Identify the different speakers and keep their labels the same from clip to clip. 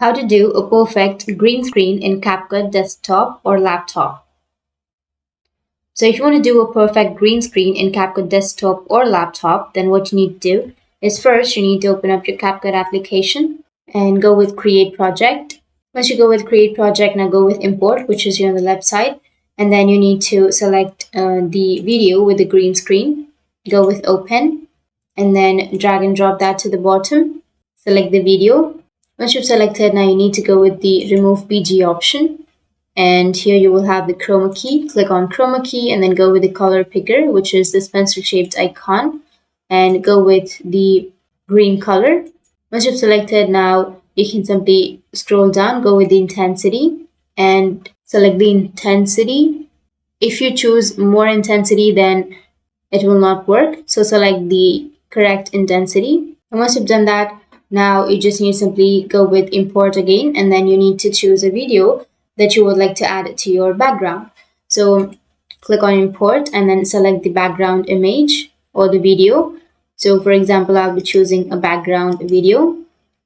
Speaker 1: How to do a perfect green screen in CapCut desktop or laptop. So if you want to do a perfect green screen in CapCut desktop or laptop, then what you need to do is first you need to open up your CapCut application and go with create project. Once you go with create project, now go with import, which is here on the left side, and then you need to select the video with the green screen. Go with open and then drag and drop that to the bottom. Select the video. Once you've selected, now you need to go with the remove BG option, and here you will have the chroma key. Click on chroma key and then go with the color picker, which is this pencil shaped icon, and go with the green color. Once you've selected, now you can simply scroll down, go with the intensity and select the intensity. If you choose more intensity, then it will not work, so select the correct intensity. And once you've done that, now you just need to simply go with import again, and then you need to choose a video that you would like to add to your background. So click on import and then select the background image or the video. So for example, I'll be choosing a background video.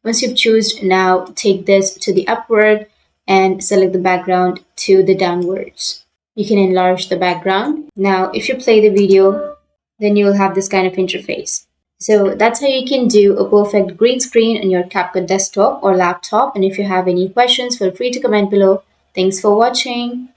Speaker 1: Once you've chosen, now take this to the upward and select the background to the downwards. You can enlarge the background. Now if you play the video, then you will have this kind of interface. So that's how you can do a perfect green screen on your CapCut desktop or laptop. And if you have any questions, feel free to comment below. Thanks for watching.